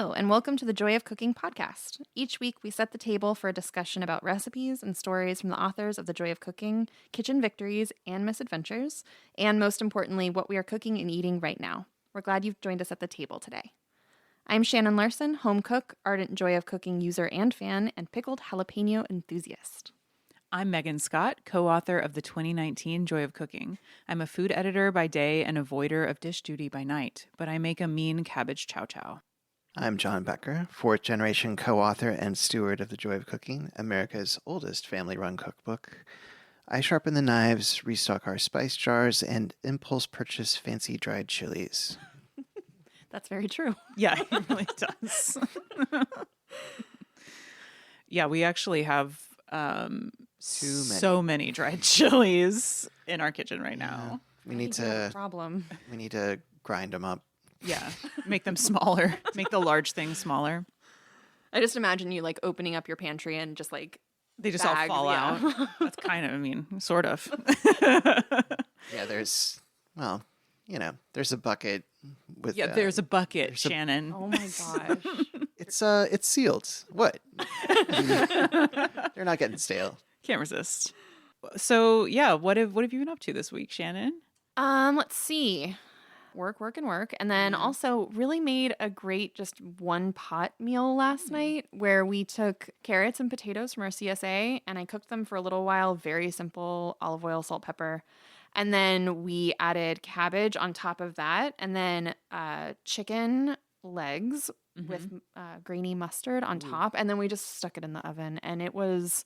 Hello, and welcome to the Joy of Cooking podcast. Each week, we set the table for a discussion about recipes and stories from the authors of The Joy of Cooking, Kitchen Victories, and Misadventures, and most importantly, what we are cooking and eating right now. We're glad you've joined us at the table today. I'm Shannon Larson, home cook, ardent Joy of Cooking user and fan, and pickled jalapeno enthusiast. I'm Megan Scott, co-author of the 2019 Joy of Cooking. I'm a food editor by day and avoider of dish duty by night, but I make a mean cabbage chow chow. I'm John Becker, fourth-generation co-author and steward of The Joy of Cooking, America's oldest family-run cookbook. I sharpen the knives, restock our spice jars, and impulse purchase fancy dried chilies. That's very true. Yeah, it really does. Yeah, we actually have so many dried chilies in our kitchen right now. We need to problem. We need to grind them up. Yeah, make them smaller. Make the large things smaller. I just imagine you like opening up your pantry and just like they just bags, all fall out. That's kind of, sort of. Yeah, there's a bucket with. Yeah, there's a bucket, Shannon. Oh my gosh. It's sealed. What? They're not getting stale. Can't resist. So yeah, what have you been up to this week, Shannon? Let's see. Work. And then also really made a great just one pot meal last night where we took carrots and potatoes from our CSA and I cooked them for a little while. Very simple, olive oil, salt, pepper. And then we added cabbage on top of that and then chicken legs with grainy mustard on top. And then we just stuck it in the oven and it was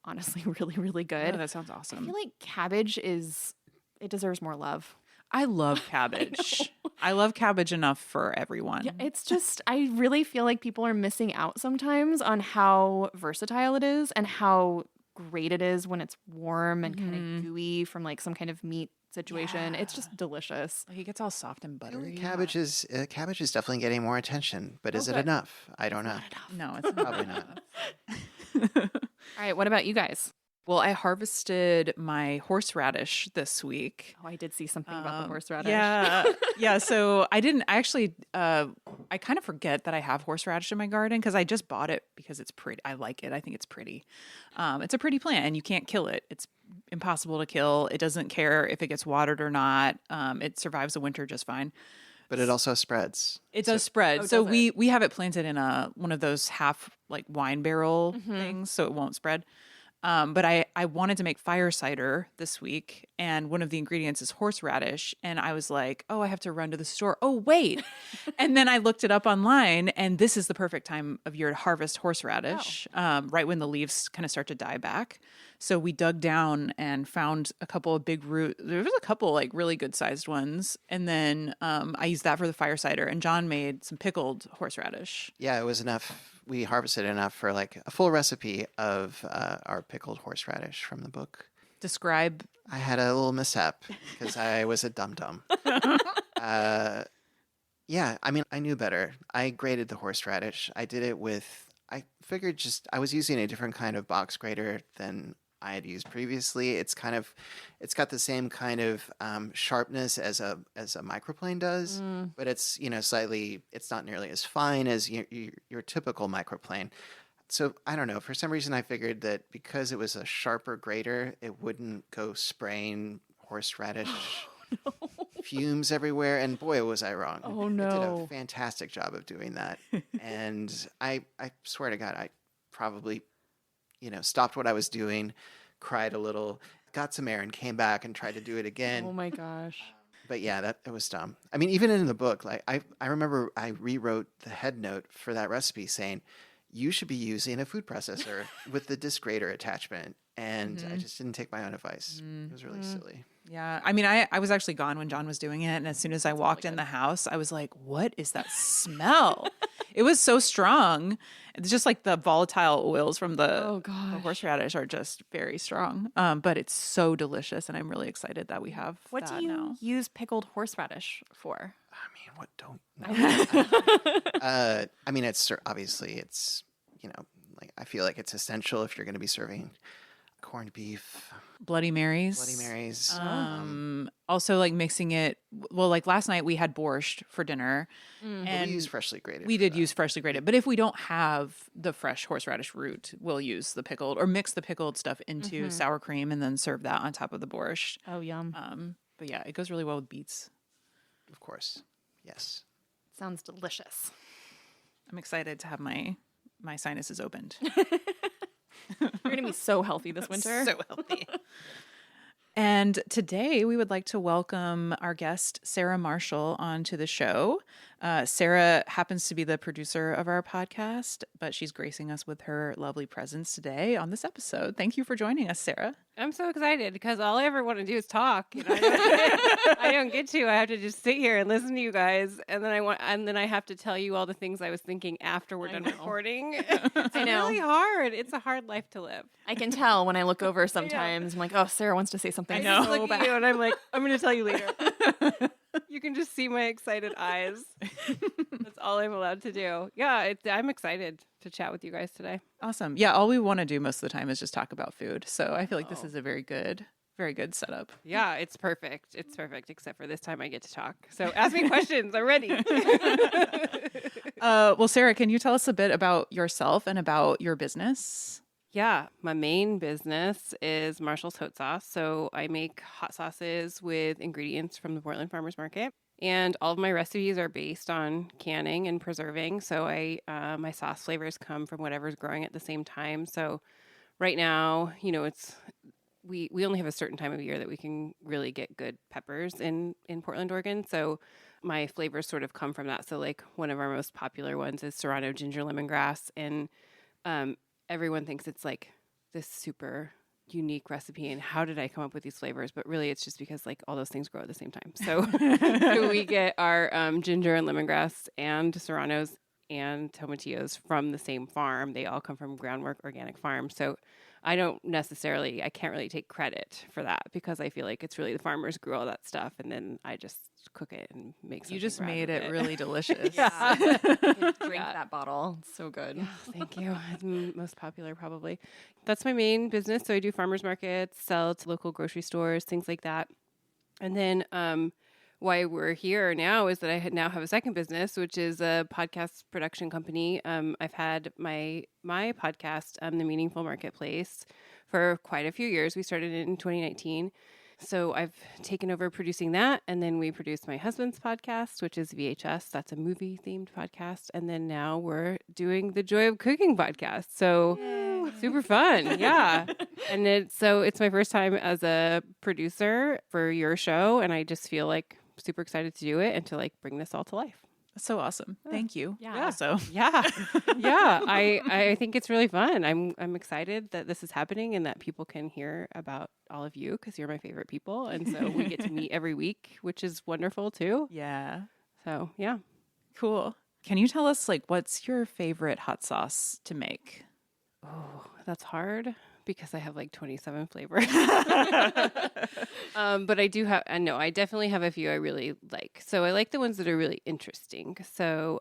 honestly really, really good. Oh, that sounds awesome. I feel like cabbage it deserves more love. I love cabbage. I love cabbage enough for everyone. Yeah, it's just, I really feel like people are missing out sometimes on how versatile it is and how great it is when it's warm and kind of gooey from like some kind of meat situation. Yeah. It's just delicious. Like it gets all soft and buttery. Cabbage is definitely getting more attention, but is it enough? I don't know. No, it's probably not. All right, what about you guys? Well, I harvested my horseradish this week. Oh, I did see something about the horseradish. Yeah. So I kind of forget that I have horseradish in my garden because I just bought it because it's pretty. I like it. I think it's pretty. It's a pretty plant and you can't kill it. It's impossible to kill. It doesn't care if it gets watered or not. It survives the winter just fine. But it also spreads. It does spread. So we have it planted in one of those half like wine barrel things, so it won't spread. But I wanted to make fire cider this week, and one of the ingredients is horseradish. And I was like, oh, I have to run to the store. Oh, wait. And then I looked it up online, and this is the perfect time of year to harvest horseradish, right when the leaves kind of start to die back. So we dug down and found a couple of big roots. There was a couple like really good sized ones. And then I used that for the fire cider, and John made some pickled horseradish. Yeah, it was enough. We harvested enough for like a full recipe of our pickled horseradish from the book. Describe. I had a little mishap because I was a dum-dum. Yeah, I mean, I knew better. I grated the horseradish. I did it I figured I was using a different kind of box grater than I had used previously. It's got the same kind of sharpness as a microplane does, but it's slightly. It's not nearly as fine as your typical microplane. So I don't know. For some reason, I figured that because it was a sharper grater, it wouldn't go spraying horseradish fumes everywhere. And boy, was I wrong! Oh no! It did a fantastic job of doing that. And I swear to God, I probably stopped what I was doing, cried a little, got some air, and came back and tried to do it again. Oh my gosh. But yeah, it was dumb. I mean, even in the book, like I remember I rewrote the head note for that recipe saying, you should be using a food processor with the disc grater attachment. And I just didn't take my own advice. It was really silly. Yeah. I mean, I was actually gone when John was doing it. And as soon as I walked in the house, I was like, what is that smell? It was so strong. It's just like the volatile oils from the horseradish are just very strong. But it's so delicious. And I'm really excited that we have What that do you now. use pickled horseradish for? I mean, what don't? I mean, it's obviously like I feel like it's essential if you're going to be serving corned beef, Bloody Marys. Bloody Marys. Also, like mixing it. Well, like last night we had borscht for dinner, But and we use freshly grated. we for did that. use freshly grated. But if we don't have the fresh horseradish root, we'll use the pickled or mix the pickled stuff into sour cream and then serve that on top of the borscht. Oh, yum. But yeah, it goes really well with beets. Of course. Yes. Sounds delicious. I'm excited to have my sinuses opened. You're going to be so healthy this winter. So healthy. And today we would like to welcome our guest, Sarah Marshall, onto the show. Sarah happens to be the producer of our podcast, but she's gracing us with her lovely presence today on this episode. Thank you for joining us, Sarah. I'm so excited because all I ever want to do is talk. I don't get to. I have to just sit here and listen to you guys, and then I have to tell you all the things I was thinking after we're done recording. It's really hard. It's a hard life to live. I can tell when I look over sometimes. I'm like, oh, Sarah wants to say something. I just look at you and I'm like, I'm going to tell you later. You can just see my excited eyes. That's all I'm allowed to do. Yeah, I'm excited to chat with you guys today. Awesome. Yeah, all we want to do most of the time is just talk about food. So I feel like this is a very good setup. Yeah, it's perfect. It's perfect, except for this time I get to talk. So ask me questions. I'm ready. Well, Sarah, can you tell us a bit about yourself and about your business? Yeah, my main business is Marshall's Haute Sauce. So I make hot sauces with ingredients from the Portland Farmers Market. And all of my recipes are based on canning and preserving. So my sauce flavors come from whatever's growing at the same time. So right now, we only have a certain time of year that we can really get good peppers in Portland, Oregon. So my flavors sort of come from that. So like one of our most popular ones is Serrano ginger lemongrass. And everyone thinks it's like this super unique recipe and how did I come up with these flavors? But really it's just because like all those things grow at the same time. So, so we get our ginger and lemongrass and serranos and tomatillos from the same farm. They all come from Groundwork Organic Farm. So I can't really take credit for that because I feel like it's really the farmers grew all that stuff and then I just cook it and make something. You just out made of it really delicious. Yeah. Drink that bottle. It's so good. Thank you. It's most popular probably. That's my main business. So I do farmers markets, sell to local grocery stores, things like that. And then why we're here now is that I now have a second business, which is a podcast production company. I've had my podcast, The Meaningful Marketplace, for quite a few years. We started it in 2019. So I've taken over producing that. And then we produced my husband's podcast, which is VHS. That's a movie-themed podcast. And then now we're doing the Joy of Cooking podcast. So super fun. Yeah. And it's my first time as a producer for your show. And I just feel like super excited to do it and to like bring this all to life. That's so awesome. Thank you. Yeah. Also. Yeah. Yeah. I think it's really fun. I'm excited that this is happening and that people can hear about all of you because you're my favorite people. And so we get to meet every week, which is wonderful too. Yeah. So yeah. Cool. Can you tell us like what's your favorite hot sauce to make? Oh, that's hard because I have like 27 flavors. But I definitely have a few I really like. So I like the ones that are really interesting. So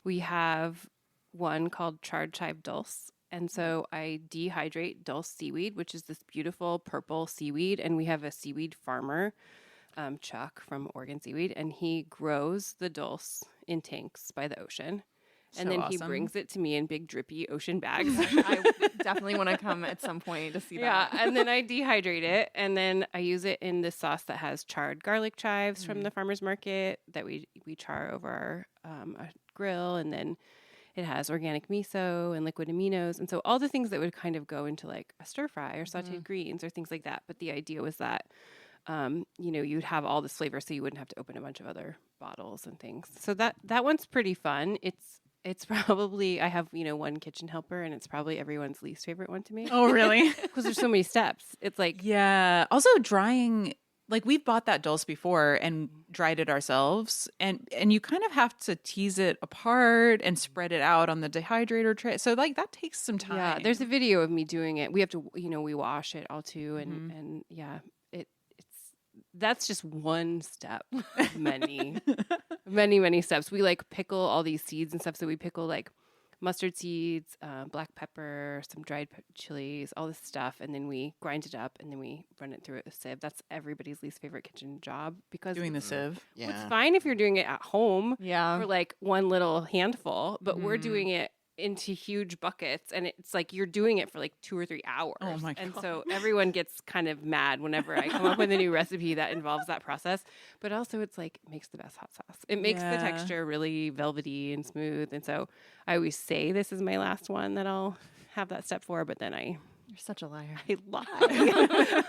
we have one called charred chive dulse. And so I dehydrate dulse seaweed, which is this beautiful purple seaweed. And we have a seaweed farmer, Chuck from Oregon Seaweed, and he grows the dulse in tanks by the ocean. And So then awesome. he brings it to me in big drippy ocean bags. I definitely want to come at some point to see that. Yeah, and then I dehydrate it, and then I use it in this sauce that has charred garlic chives from the farmer's market that we char over our grill, and then it has organic miso and liquid aminos, and so all the things that would kind of go into like a stir fry or sauteed greens or things like that. But the idea was that you'd have all this flavor, so you wouldn't have to open a bunch of other bottles and things. So that one's pretty fun. It's probably, I have, one kitchen helper and it's probably everyone's least favorite one to make. Oh, really? Because there's so many steps. It's like, Yeah. Also drying, like we've bought that dulse before and dried it ourselves. And you kind of have to tease it apart and spread it out on the dehydrator tray. So like that takes some time. yeah, there's a video of me doing it. We have to, we wash it all too. And yeah, that's just one step. Many, many, many steps. We like pickle all these seeds and stuff. So we pickle like mustard seeds, black pepper, some dried chilies, all this stuff. And then we grind it up and then we run it through a sieve. That's everybody's least favorite kitchen job because Doing the sieve. well, it's fine if you're doing it at home Yeah. for like one little handful, but we're doing it into huge buckets and it's like you're doing it for like 2 or 3 hours. Oh my And God. so everyone gets kind of mad whenever I come up with a new recipe that involves that process. But also it's like it makes the best hot sauce. It makes the texture really velvety and smooth. And so I always say this is my last one that I'll have that step for, but then You're such a liar. I lie.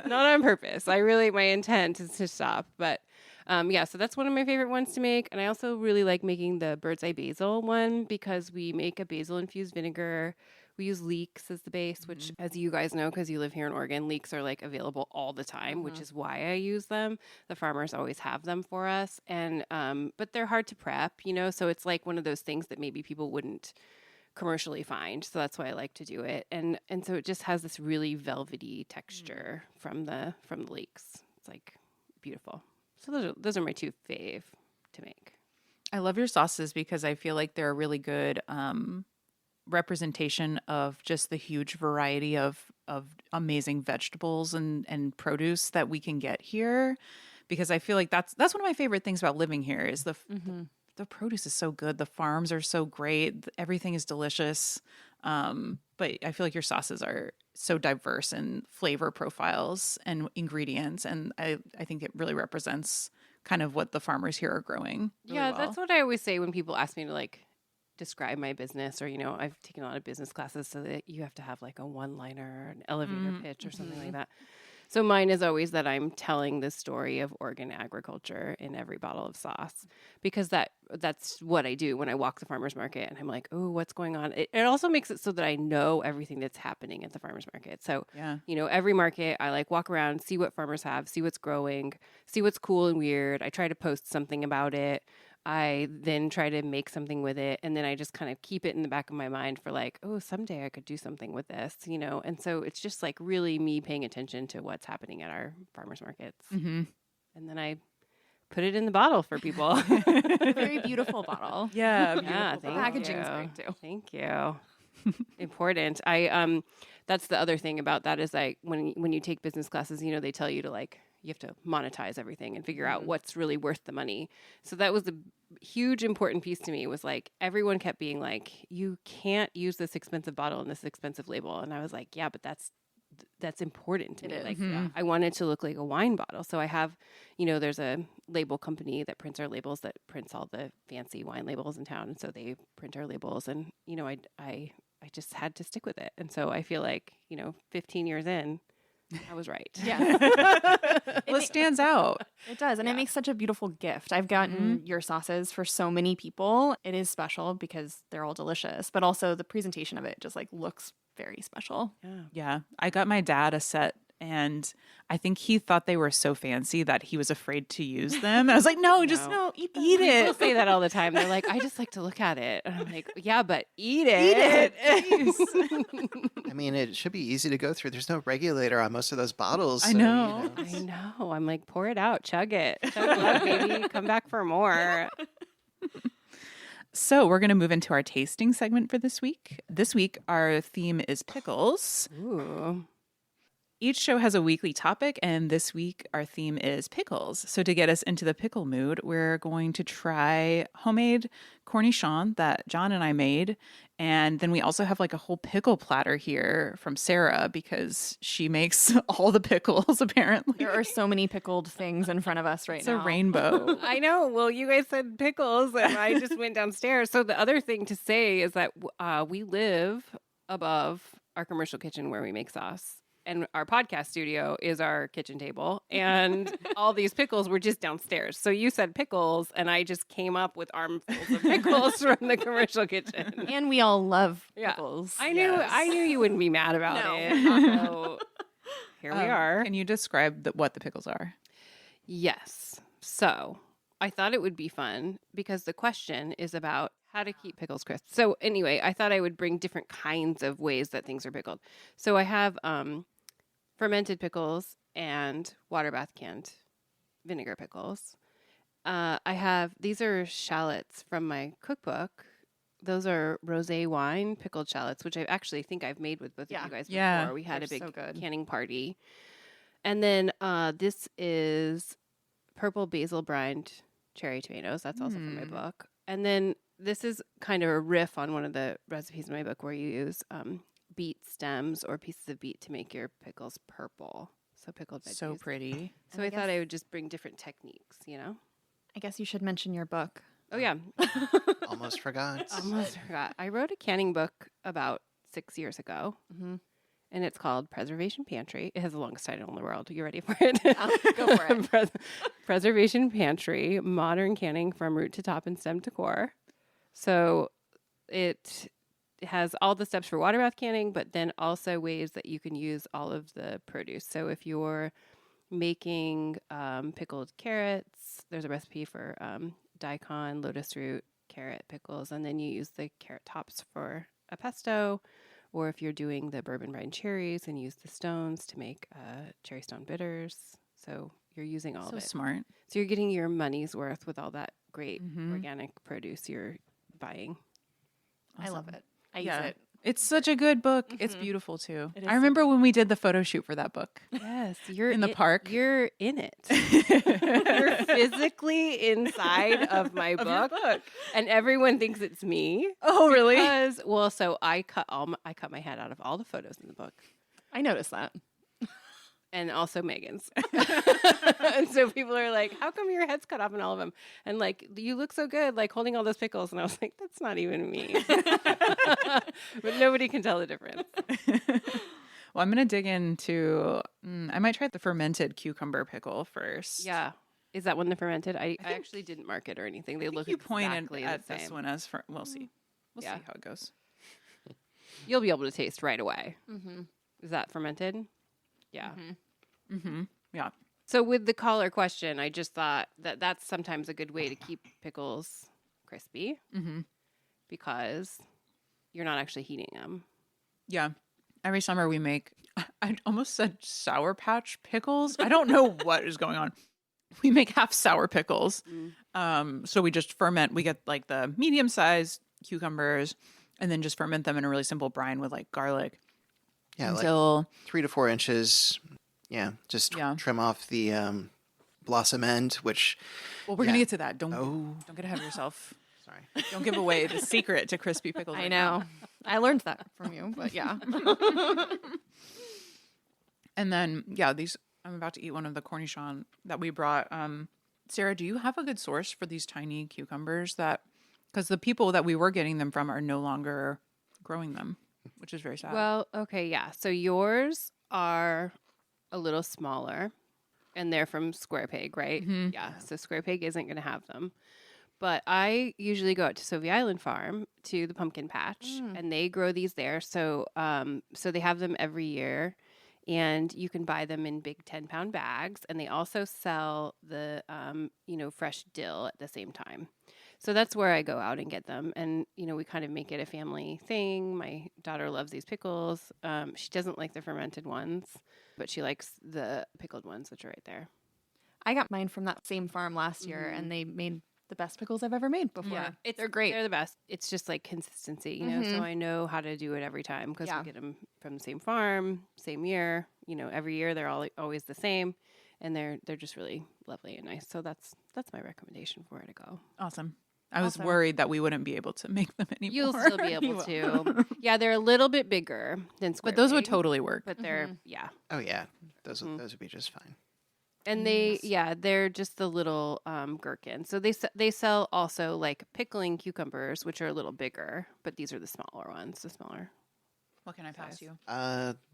Not on purpose. My intent is to stop. But so that's one of my favorite ones to make. And I also really like making the bird's eye basil one because we make a basil infused vinegar. We use leeks as the base, which, as you guys know, because you live here in Oregon, leeks are like available all the time, which is why I use them. The farmers always have them for us. And but they're hard to prep, so it's like one of those things that maybe people wouldn't commercially find, so that's why I like to do it, and so it just has this really velvety texture from the leeks. It's like beautiful. So those are my 2 fave to make. I love your sauces because I feel like they're a really good representation of just the huge variety of amazing vegetables and produce that we can get here. Because I feel like that's one of my favorite things about living here is the produce is so good. The farms are so great. Everything is delicious. But I feel like your sauces are so diverse in flavor profiles and ingredients. And I think it really represents kind of what the farmers here are growing. Really well. That's what I always say when people ask me to like describe my business, or I've taken a lot of business classes, so that you have to have like a one-liner or an elevator pitch or something like that. So mine is always that I'm telling the story of Oregon agriculture in every bottle of sauce, because that's what I do when I walk the farmer's market and I'm like, oh, what's going on? It also makes it so that I know everything that's happening at the farmer's market. So, every market I like walk around, see what farmers have, see what's growing, see what's cool and weird. I try to post something about it. I then try to make something with it. And then I just kind of keep it in the back of my mind for like, oh, someday I could do something with this, And so it's just like really me paying attention to what's happening at our farmers markets. Mm-hmm. And then I put it in the bottle for people. Very beautiful bottle. Yeah. Yeah. The packaging's great too. Thank you. Important. That's the other thing about that is like when you take business classes, they tell you to like, you have to monetize everything and figure out what's really worth the money. So that was the huge important piece to me, was like everyone kept being like, you can't use this expensive bottle and this expensive label. And I was like, yeah, but that's important to me. Like I wanted to look like a wine bottle. So I have, there's a label company that prints our labels, that prints all the fancy wine labels in town. And so they print our labels, and, I just had to stick with it. And so I feel like, 15 years in, I was right. Yeah. Well, it stands out. It does. And it makes such a beautiful gift. I've gotten your sauces for so many people. It is special because they're all delicious, but also the presentation of it just like looks very special. Yeah. I got my dad a set, and I think he thought they were so fancy that he was afraid to use them. I was like, no, just eat People it. say that all the time. They're like, I just like to look at it. And I'm like, yeah, but eat it. I mean, it should be easy to go through. There's no regulator on most of those bottles. I know. I know. I'm like, pour it out, chug it, baby. Come back for more. So we're going to move into our tasting segment for this week. This week, our theme is pickles. Ooh. Each show has a weekly topic, and this week our theme is pickles. So to get us into the pickle mood, we're going to try homemade cornichon that John and I made. And then we also have like a whole pickle platter here from Sarah, because she makes all the pickles, apparently. There are so many pickled things in front of us right It's now. a rainbow. I know. Well, you guys said pickles, and I just went downstairs. So the other thing to say is that we live above our commercial kitchen where we make sauce. And our podcast studio is our kitchen table. And all these pickles were just downstairs. So you said pickles, and I just came up with armfuls of pickles from the commercial kitchen. And we all love pickles. I knew you wouldn't be mad about it. So here we are. Can you describe what the pickles are? Yes. So I thought it would be fun because the question is about how to keep pickles crisp. So anyway, I thought I would bring different kinds of ways that things are pickled. So I have fermented pickles and water bath canned vinegar pickles. These are shallots from my cookbook those are rosé wine pickled shallots, which I actually think I've made with both of you guys Yeah. before. We had a They're big so good. canning party. And then this is purple basil brined cherry tomatoes. That's also from my book. And then this is kind of a riff on one of the recipes in my book where you use beet stems or pieces of beet to make your pickles purple. So pickled veggies. So pretty. So I thought I would just bring different techniques, you know? I guess you should mention your book. Oh, yeah. Almost forgot. Almost forgot. I wrote a canning book about 6 years ago. And it's called Preservation Pantry. It has the longest title in the world. You ready for it? Go for it. Preservation Pantry, modern canning from root to top and stem to core. So it has all the steps for water bath canning, but then also ways that you can use all of the produce. So if you're making pickled carrots, there's a recipe for daikon, lotus root, carrot pickles, and then you use the carrot tops for a pesto. Or if you're doing the bourbon brine cherries and use the stones to make cherry stone bitters. So you're using all of it. So smart. So you're getting your money's worth with all that great organic produce you're buying. I love it. I Yeah. use it. It's such a good book. It's beautiful too. It is I remember when we did the photo shoot for that book. Yes, you're In the park. You're in it. You're physically inside of my book, and everyone thinks it's me. Oh, really? Because so I cut my head out of all the photos in the book. I noticed that. And also Megan's. And so people are like, how come your head's cut off in all of them? And like, you look so good, like holding all those pickles. And I was like, that's not even me. But nobody can tell the difference. Well, I'm going to dig into, I might try the fermented cucumber pickle first. Yeah. Is that one the fermented? I actually didn't mark it or anything. They look You pointed exactly at the same. this one as, we'll see. We'll Yeah. see how it goes. You'll be able to taste right away. Mm-hmm. Is that fermented? Yeah. Yeah. So with the collar question, I just thought that that's sometimes a good way to keep pickles crispy because you're not actually heating them. Yeah. Every summer we make, I almost said Sour Patch pickles. I don't know what is going on. We make half sour pickles. So we just ferment. We get like the medium-sized cucumbers and then just ferment them in a really simple brine with like garlic. Yeah, Until like 3 to 4 inches. Yeah, just trim off the blossom end, which... Well, we're going to get to that. Don't get ahead of yourself. Sorry. Don't give away the secret to crispy pickles. I right know. now. I learned that from you, but yeah. And then, I'm about to eat one of the Cornichons that we brought. Sarah, do you have a good source for these tiny cucumbers because the people that we were getting them from are no longer growing them, which is very sad. Well, okay, yeah. So yours are a little smaller and they're from Square Pig, right? Yeah. So Square Pig isn't going to have them. But I usually go out to Sovey Island Farm to the pumpkin patch and they grow these there. So so they have them every year and you can buy them in big 10-pound bags. And they also sell the, fresh dill at the same time. So that's where I go out and get them. And, we kind of make it a family thing. My daughter loves these pickles. She doesn't like the fermented ones, but she likes the pickled ones, which are right there. I got mine from that same farm last year, and they made the best pickles I've ever made before. Yeah, they're great. They're the best. It's just like consistency, so I know how to do it every time because we get them from the same farm, same year. Every year they're always the same, and they're just really lovely and nice. So that's my recommendation for where to go. Awesome. I was worried that we wouldn't be able to make them anymore. You'll still be able to. Yeah, they're a little bit bigger than Square But those would Pig, totally work. But they're Oh, yeah. Those would be just fine. And they're just the little gherkins. So they sell also like pickling cucumbers, which are a little bigger, but these are the smaller ones, the smaller. What can I pass you?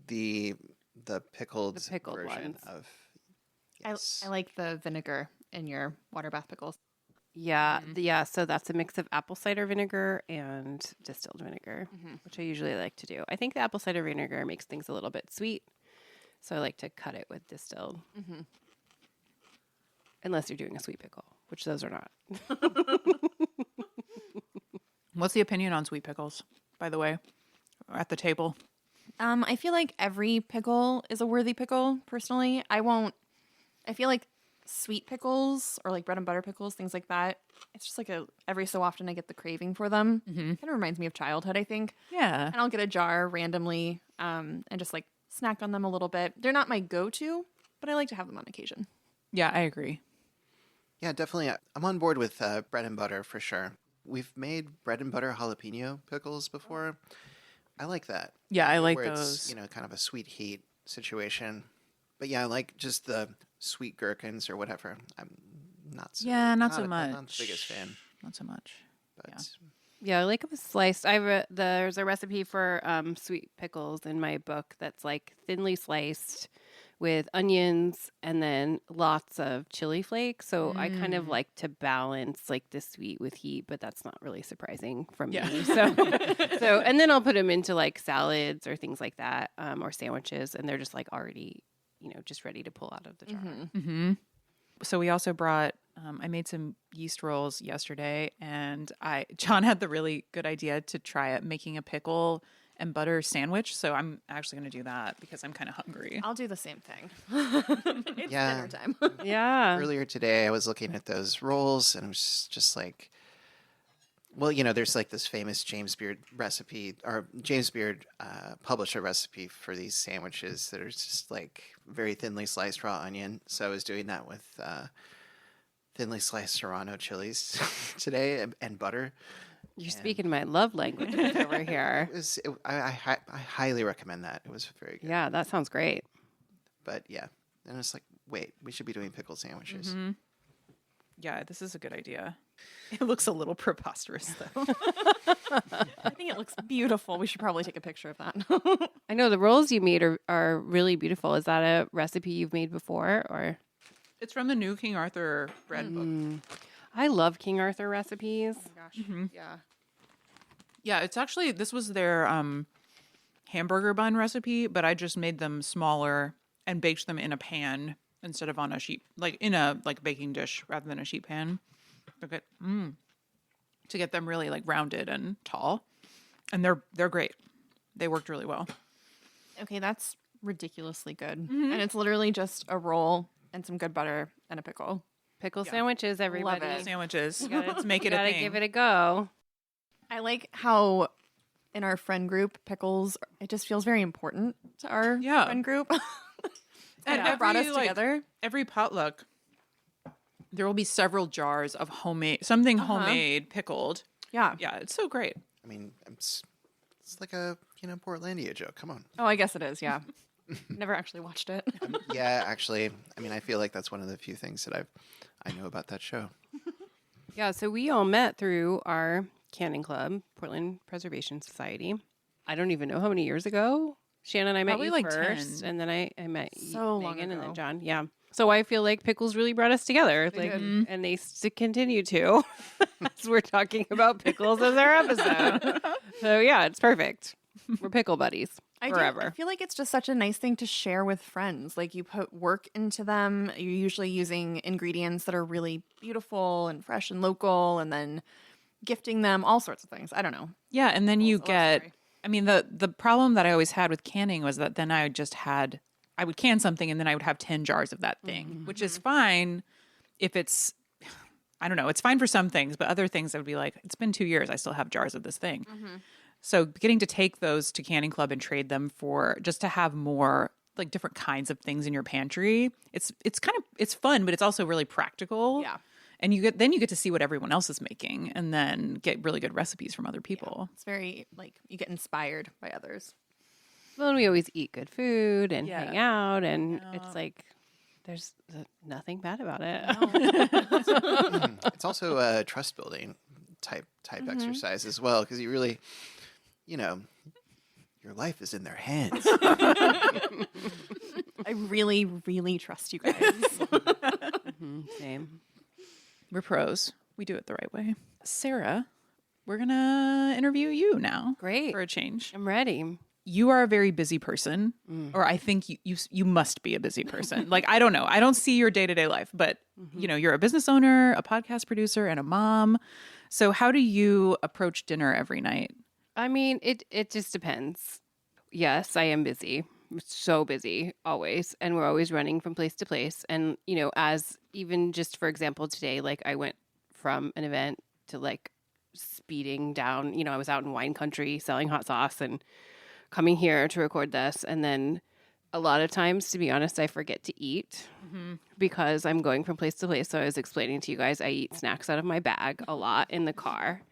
The pickled version ones. of... Yes. I like the vinegar in your water bath pickles. Yeah, so that's a mix of apple cider vinegar and distilled vinegar, which I usually like to do. I think the apple cider vinegar makes things a little bit sweet, so I like to cut it with distilled. Unless you're doing a sweet pickle, which those are not. What's the opinion on sweet pickles, by the way, at the table? I feel like every pickle is a worthy pickle, personally. I feel like sweet pickles or like bread and butter pickles, things like that. It's just like every so often I get the craving for them. Kind of reminds me of childhood, I think. Yeah. And I'll get a jar randomly and just like snack on them a little bit. They're not my go-to, but I like to have them on occasion. Yeah, I agree. Yeah, definitely. I'm on board with bread and butter for sure. We've made bread and butter jalapeno pickles before. I like that. Yeah, I like where those. It's, kind of a sweet heat situation. But yeah, I like just the sweet gherkins or whatever. I'm not so not so Not the much. biggest fan. Not so much. But Yeah, I like it sliced. There's a recipe for sweet pickles in my book that's like thinly sliced with onions and then lots of chili flakes. So I kind of like to balance like the sweet with heat, but that's not really surprising from me. So and then I'll put them into like salads or things like that, or sandwiches, and they're just like already, just ready to pull out of the jar. So we also brought, I made some yeast rolls yesterday, and John had the really good idea to try it, making a pickle and butter sandwich. So I'm actually going to do that because I'm kind of hungry. I'll do the same thing. It's Yeah. dinner time. Yeah. earlier today, I was looking at those rolls and I was just like, well, there's like this famous James Beard recipe, or James Beard published a recipe for these sandwiches that are just like very thinly sliced raw onion. So I was doing that with thinly sliced serrano chilies today and butter. You're speaking my love language over here. I highly recommend that. It was very good. Yeah, that sounds great. But yeah, and it's like, wait, we should be doing pickle sandwiches. Yeah, this is a good idea. It looks a little preposterous, though. I think it looks beautiful. We should probably take a picture of that. I know the rolls you made are really beautiful. Is that a recipe you've made before, or? It's from the new King Arthur bread book. I love King Arthur recipes. Gosh. Yeah. Yeah, it's actually, this was their hamburger bun recipe, but I just made them smaller and baked them in a pan instead of on a sheet, like in a baking dish rather than a sheet pan. Okay. To get them really like rounded and tall. And they're great. They worked really well. Okay, that's ridiculously good. And it's literally just a roll and some good butter and a pickle. Pickle sandwiches, everybody. it. Sandwiches. Let's make it a Gotta thing. give it a go. I like how in our friend group, pickles, it just feels very important to our friend group. And It brought us every, together. Every potluck, there will be several jars of homemade pickled. Yeah. Yeah, it's so great. I mean, it's like a Portlandia joke. Come on. Oh, I guess it is. Yeah. Never actually watched it. Yeah, actually, I mean, I feel like that's one of the few things that I know about that show. Yeah, so we all met through our canning club, Portland Preservation Society. I don't even know how many years ago. Shannon, I met Probably you like first, 10. and then I met So long Megan, and then ago. John. Yeah. So I feel like pickles really brought us together, and they continue to, as we're talking about pickles as our episode. So yeah, it's perfect. We're pickle buddies forever. I feel like it's just such a nice thing to share with friends. Like you put work into them. You're usually using ingredients that are really beautiful and fresh and local, and then gifting them all sorts of things. I don't know. Yeah, and then you a love get, story. I mean, the problem that I always had with canning was that then I would can something and then I would have 10 jars of that thing, which is fine if it's, I don't know, it's fine for some things, but other things I would be like, it's been 2 years, I still have jars of this thing. So getting to take those to Canning Club and trade them for just to have more like different kinds of things in your pantry, it's fun, but it's also really practical. Yeah. And you get to see what everyone else is making and then get really good recipes from other people. It's very like you get inspired by others. Well, and we always eat good food and Yeah. hang out, and it's like there's nothing bad about it. It's also a trust building type exercise as well, because you really, your life is in their hands. I really, really trust you guys. Same. We're pros. We do it the right way. Sarah, we're going to interview you now. Great. For a change. I'm ready. You are a very busy person, or I think you must be a busy person. Like, I don't know. I don't see your day-to-day life, but you're a business owner, a podcast producer, and a mom. So how do you approach dinner every night? I mean, it just depends. Yes, I am busy. so busy always, and we're always running from place to place. And, as even just for example, today, like I went from an event to like speeding down, I was out in wine country selling hot sauce and coming here to record this. And then a lot of times, to be honest, I forget to eat because I'm going from place to place. So I was explaining to you guys, I eat snacks out of my bag a lot in the car.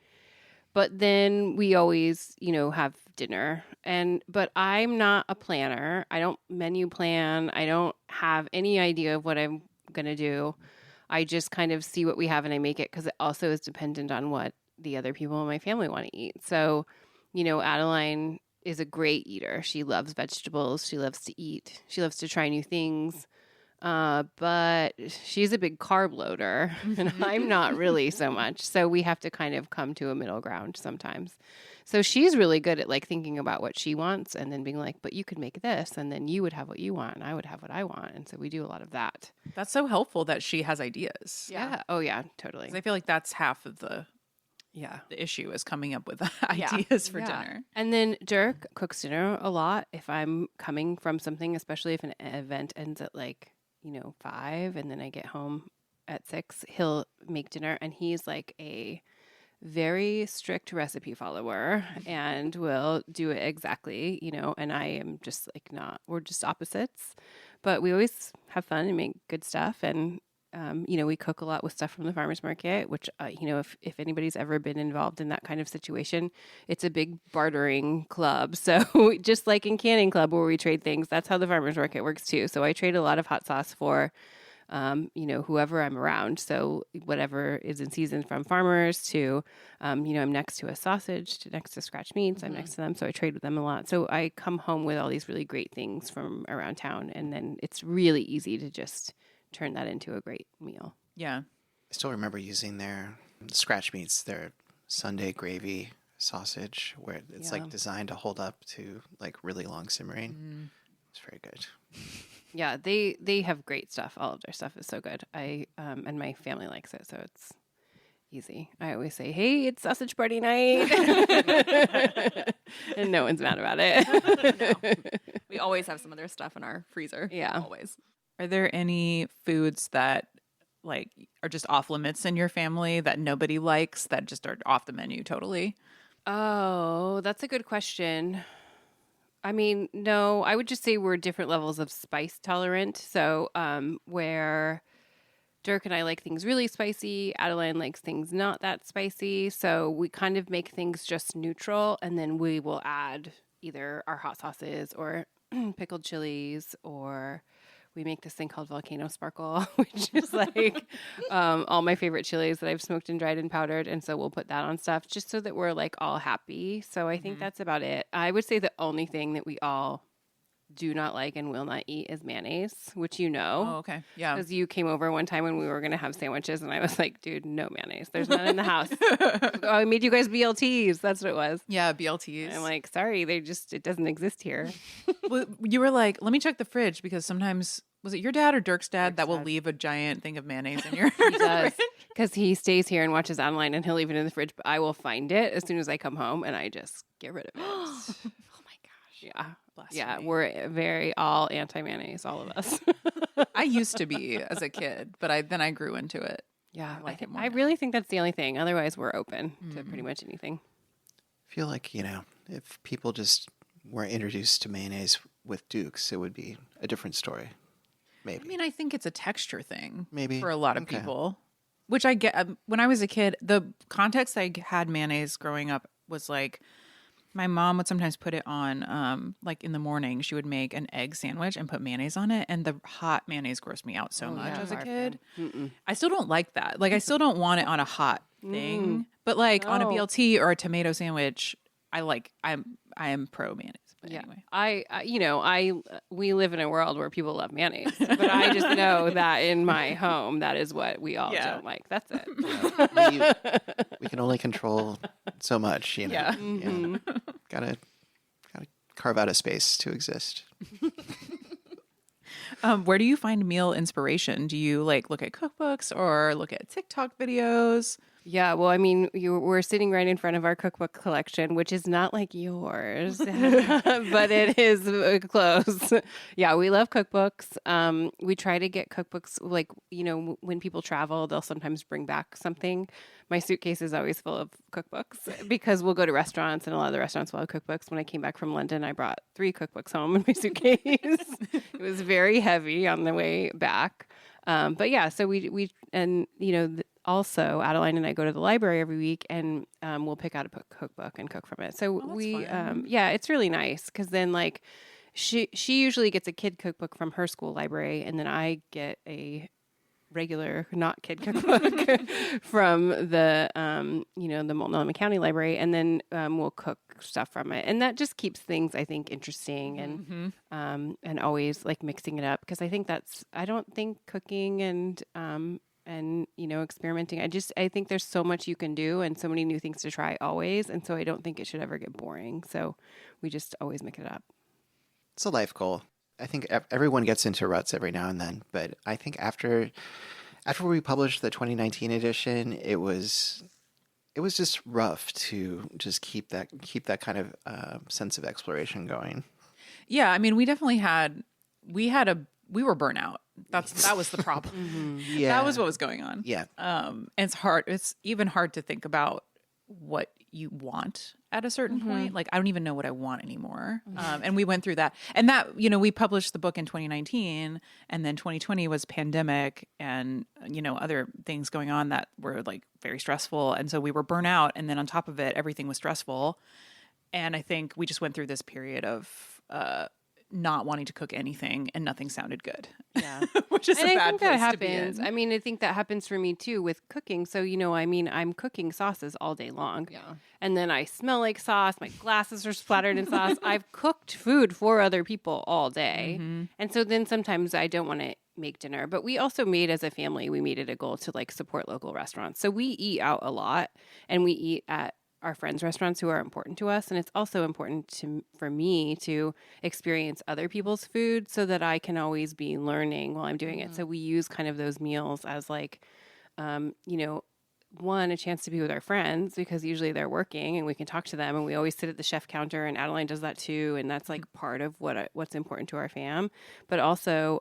But then we always, have dinner. But I'm not a planner. I don't menu plan. I don't have any idea of what I'm going to do. I just kind of see what we have and I make it, because it also is dependent on what the other people in my family want to eat. So, Adeline is a great eater. She loves vegetables. She loves to eat. She loves to try new things. But she's a big carb loader and I'm not really so much. So we have to kind of come to a middle ground sometimes. So she's really good at like thinking about what she wants and then being like, but you could make this and then you would have what you want and I would have what I want. And so we do a lot of that. That's so helpful that she has ideas. Yeah. Oh yeah, totally. 'Cause I feel like that's half of the issue is coming up with ideas for dinner. And then Dirk cooks dinner a lot. If I'm coming from something, especially if an event ends at like, 5 and then I get home at 6, he'll make dinner and he's like a very strict recipe follower and will do it exactly, and I am just like we're just opposites, but we always have fun and make good stuff. And we cook a lot with stuff from the farmer's market, which, if anybody's ever been involved in that kind of situation, it's a big bartering club. So just like in Canning Club where we trade things, that's how the farmer's market works too. So I trade a lot of hot sauce for, whoever I'm around. So whatever is in season from farmers to, I'm next to a sausage, next to scratch meats, I'm next to them. So I trade with them a lot. So I come home with all these really great things from around town. And then it's really easy to just turn that into a great meal. Yeah. I still remember using their scratch meats, their Sunday gravy sausage, where it's like designed to hold up to like really long simmering. It's very good. Yeah, they have great stuff. All of their stuff is so good. I and my family likes it, so it's easy. I always say, "Hey, it's sausage party night," and no one's mad about it. No. We always have some of their stuff in our freezer. Yeah, always. Are there any foods that like are just off limits in your family that nobody likes that just are off the menu totally? Oh, that's a good question. I mean, no, I would just say we're different levels of spice tolerant. So, where Dirk and I like things really spicy, Adeline likes things not that spicy. So we kind of make things just neutral, and then we will add either our hot sauces or pickled chilies, or we make this thing called Volcano Sparkle, which is like all my favorite chilies that I've smoked and dried and powdered. And so we'll put that on stuff just so that we're like all happy. So I think that's about it. I would say the only thing that we all do not like and will not eat is mayonnaise, which Oh, okay. Yeah. because you came over one time when we were going to have sandwiches and I was like, dude, no mayonnaise. There's none in the house. Oh, I made you guys BLTs. That's what it was. Yeah, BLTs. And I'm like, sorry, it doesn't exist here. Well, you were like, let me check the fridge because sometimes, was it your dad or Dirk's dad that will dad. leave a giant thing of mayonnaise in your He does. fridge? Because he stays here and watches online and he'll leave it in the fridge, but I will find it as soon as I come home and I just get rid of it. Oh my gosh. Yeah. Bless Yeah. me. We're very all anti-mayonnaise, all of us. I used to be as a kid, but then I grew into it. Yeah. I like it more I now. really think that's the only thing. Otherwise, we're open to pretty much anything. I feel like, if people just were introduced to mayonnaise with Dukes, it would be a different story. Maybe. I mean, I think it's a texture thing Maybe. for a lot of Okay. people, which I get. When I was a kid, the context I had mayonnaise growing up was like my mom would sometimes put it on, like in the morning, she would make an egg sandwich and put mayonnaise on it. And the hot mayonnaise grossed me out so much yeah. as a Hard kid. Mm-mm. I still don't like that. Like, I still don't want it on a hot thing, but like on a No. BLT or a tomato sandwich, I am pro mayonnaise. But Yeah. anyway. We live in a world where people love mayonnaise, but I just know that in my home, that is what we all Yeah. don't like. That's it. We can only control so much, Yeah. Mm-hmm. Gotta carve out a space to exist. Where do you find meal inspiration? Do you like look at cookbooks or look at TikTok videos? Yeah, well, I mean, we're sitting right in front of our cookbook collection, which is not like yours, but it is close. Yeah, we love cookbooks. We try to get cookbooks, like, when people travel, they'll sometimes bring back something. My suitcase is always full of cookbooks because we'll go to restaurants, and a lot of the restaurants will have cookbooks. When I came back from London, I brought 3 cookbooks home in my suitcase. It was very heavy on the way back. But yeah, so we and also, Adeline and I go to the library every week, and we'll pick out a cookbook and cook from it. So it's really nice because then, like, she usually gets a kid cookbook from her school library, and then I get a regular, not kid cookbook from the the Multnomah County Library, and then we'll cook stuff from it, and that just keeps things, I think, interesting and always like mixing it up, because I don't think cooking and experimenting. I think there's so much you can do and so many new things to try always. And so I don't think it should ever get boring. So we just always mix it up. It's a life goal. I think everyone gets into ruts every now and then, but I think after we published the 2019 edition, it was just rough to just keep that kind of sense of exploration going. Yeah, I mean, we definitely we were burnout. That was the problem. Yeah. That was what was going on. Yeah. And it's hard. It's even hard to think about what you want at a certain point. Like, I don't even know what I want anymore. And we went through that. And that, we published the book in 2019, and then 2020 was pandemic and, other things going on that were like very stressful. And so we were burnt out. And then on top of it, everything was stressful. And I think we just went through this period of, not wanting to cook anything, and nothing sounded good. Yeah. Which is and a I bad think that place happens. to be in. I mean, I think that happens for me too with cooking. So, I'm cooking sauces all day long. Yeah. And then I smell like sauce. My glasses are splattered in sauce. I've cooked food for other people all day. And so then sometimes I don't want to make dinner. But we also as a family, we made it a goal to like support local restaurants. So we eat out a lot, and we eat at our friends' restaurants who are important to us. And it's also important for me to experience other people's food so that I can always be learning while I'm doing it. So we use kind of those meals as like, a chance to be with our friends, because usually they're working and we can talk to them, and we always sit at the chef counter, and Adeline does that too. And that's like part of what's important to our fam. But also,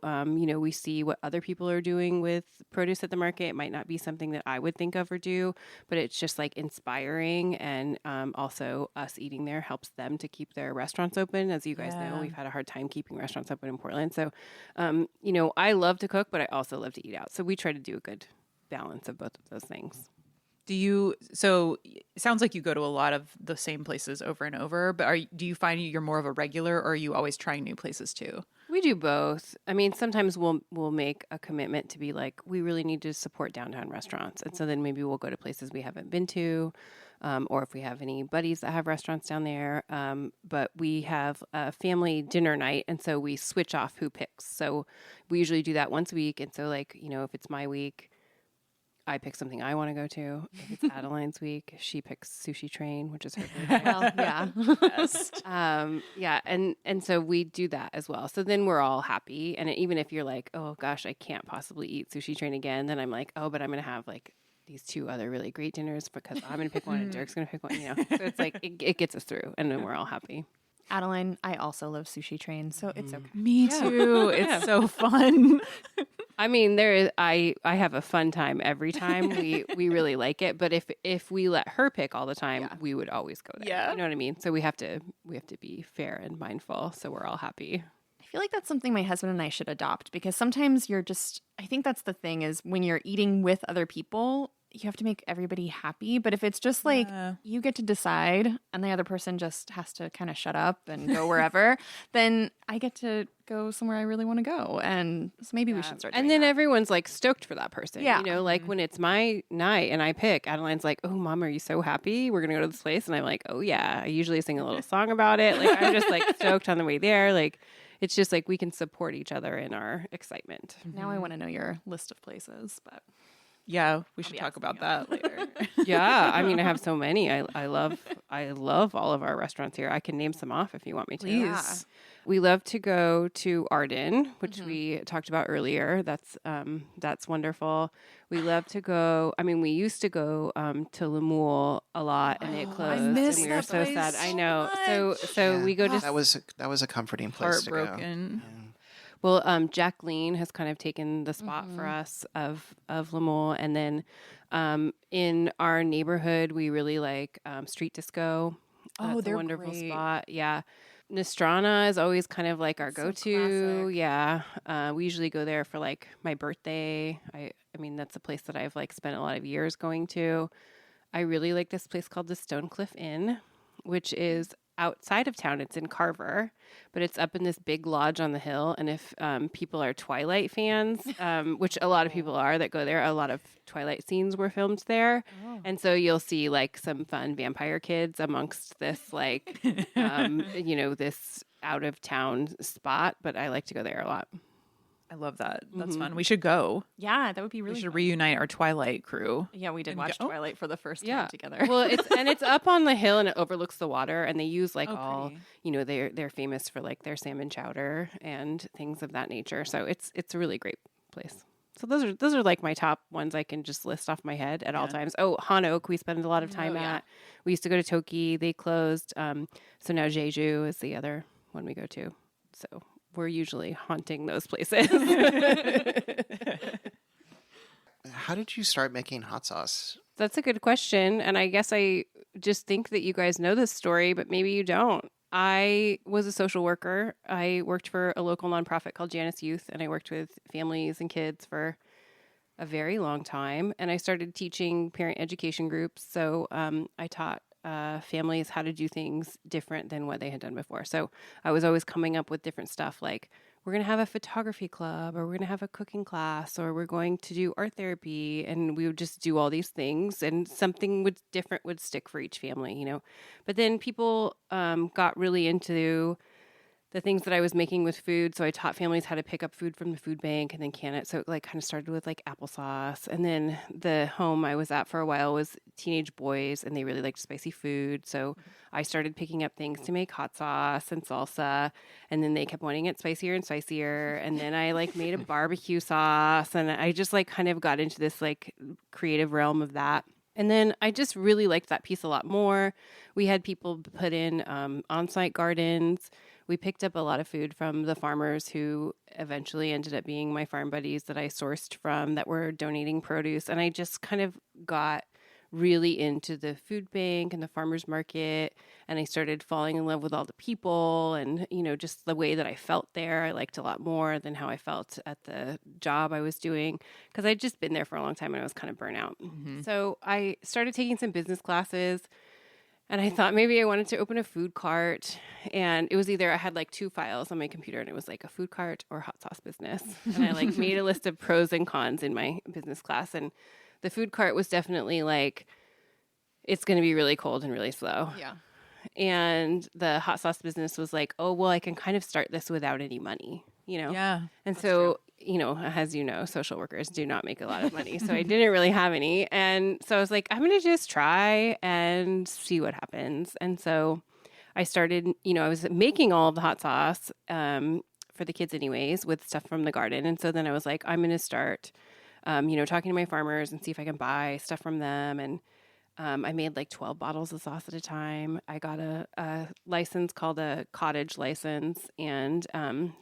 we see what other people are doing with produce at the market. It might not be something that I would think of or do, but it's just like inspiring. And also us eating there helps them to keep their restaurants open. As you guys know, we've had a hard time keeping restaurants open in Portland. So, I love to cook, but I also love to eat out. So we try to do a good balance of both of those things. So it sounds like you go to a lot of the same places over and over, but do you find you're more of a regular, or are you always trying new places too? We do both. I mean, sometimes we'll make a commitment to be like, we really need to support downtown restaurants. And so then maybe we'll go to places we haven't been to, or if we have any buddies that have restaurants down there. But we have a family dinner night, and so we switch off who picks. So we usually do that once a week. And so like, if it's my week, I pick something I want to go to. If it's Adeline's week, she picks Sushi Train, which is her favorite. Well, yeah. Best. And so we do that as well. So then we're all happy. And even if you're like, oh gosh, I can't possibly eat Sushi Train again, then I'm like, oh, but I'm going to have like these 2 other really great dinners because I'm going to pick one and Dirk's going to pick one. So it's like it gets us through, and then we're all happy. Adeline, I also love Sushi Train, so it's okay. Me too. It's so fun. I mean, I have a fun time every time. We really like it, but if we let her pick all the time, we would always go there. Yeah. You know what I mean? So we have to be fair and mindful, so we're all happy. I feel like that's something my husband and I should adopt, because sometimes I think that's the thing, is when you're eating with other people, you have to make everybody happy. But if it's just like you get to decide and the other person just has to kind of shut up and go wherever, then I get to go somewhere I really want to go. And so maybe we should start doing And then that. everyone's like stoked for that person. Yeah. Like when it's my night and I pick, Adeline's like, oh, Mom, are you so happy? We're going to go to this place. And I'm like, oh, yeah. I usually sing a little song about it. Like, I'm just like stoked on the way there. Like, it's just like we can support each other in our excitement. Now I want to know your list of places, but Yeah, we should talk about that later. Yeah, I mean, I have so many. I love all of our restaurants here. I can name some off if you want me to. Please. We love to go to Arden, which we talked about earlier. That's wonderful. We love to go. I mean, we used to go to Lemoule a lot, and it closed. miss and we were that so place sad. I so know. So Yeah, we go to that was a comforting place to go. Heartbroken. Yeah. Well, Jacqueline has kind of taken the spot for us of Lemoule, and then in our neighborhood, we really like Street Disco. Oh, That's they're a wonderful great. spot. Yeah. Nostrana is always kind of like our So go-to. classic. Yeah. We usually go there for like my birthday. I mean, that's a place that I've like spent a lot of years going to. I really like this place called the Stonecliff Inn, which is outside of town. It's in Carver, but it's up in this big lodge on the hill. And if people are Twilight fans, which a lot of people are that go there, a lot of Twilight scenes were filmed there. And so you'll see like some fun vampire kids amongst this like, this out of town spot. But I like to go there a lot. I love that. That's fun. We should go. Yeah, that would be We really should fun. reunite our Twilight crew. Yeah, we did and watch go. Twilight for the first time together. Well, it's up on the hill and it overlooks the water, and they use like all pretty. they're famous for like their salmon chowder and things of that nature. So it's a really great place. So those are like my top ones I can just list off my head at all times. Oh, Han Oak, we spend a lot of time at. We used to go to Toki. They closed. So now Jeju is the other one we go to. So we're usually haunting those places. How did you start making hot sauce? That's a good question. And I guess I just think that you guys know this story, but maybe you don't. I was a social worker. I worked for a local nonprofit called Janus Youth, and I worked with families and kids for a very long time. And I started teaching parent education groups. So I taught families how to do things different than what they had done before. So I was always coming up with different stuff like, we're going to have a photography club, or we're going to have a cooking class, or we're going to do art therapy. And we would just do all these things, and something different would stick for each family, But then people got really into the things that I was making with food. So I taught families how to pick up food from the food bank and then can it. So it like kind of started with like applesauce. And then the home I was at for a while was teenage boys, and they really liked spicy food. So I started picking up things to make hot sauce and salsa. And then they kept wanting it spicier and spicier. And then I like made a barbecue sauce, and I just like kind of got into this like creative realm of that. And then I just really liked that piece a lot more. We had people put in on-site gardens. We picked up a lot of food from the farmers who eventually ended up being my farm buddies that I sourced from that were donating produce. And I just kind of got really into the food bank and the farmers market. And I started falling in love with all the people and, just the way that I felt there. I liked a lot more than how I felt at the job I was doing, because I'd just been there for a long time and I was kind of burnt out. So I started taking some business classes. And I thought maybe I wanted to open a food cart. And it was either I had like 2 files on my computer, and it was like a food cart or hot sauce business. And I like made a list of pros and cons in my business class. And the food cart was definitely like, it's going to be really cold and really slow. Yeah. And the hot sauce business was like, oh, well, I can kind of start this without any money, Yeah. And so, as you know, social workers do not make a lot of money. So I didn't really have any. And so I was like, I'm going to just try and see what happens. And so I started, I was making all of the hot sauce for the kids anyways with stuff from the garden. And so then I was like, I'm going to start, talking to my farmers and see if I can buy stuff from them. And I made like 12 bottles of sauce at a time. I got a license called a cottage license, and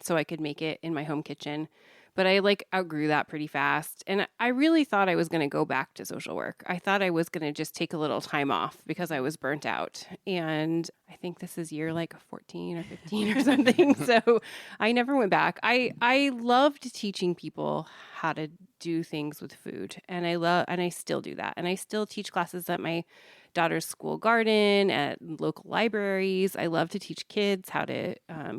so I could make it in my home kitchen. But I like outgrew that pretty fast. And I really thought I was going to go back to social work. I thought I was going to just take a little time off because I was burnt out. And I think this is year like 14 or 15 or something. So I never went back. I loved teaching people how to do things with food. And I still do that. And I still teach classes at my daughter's school garden, at local libraries. I love to teach kids how to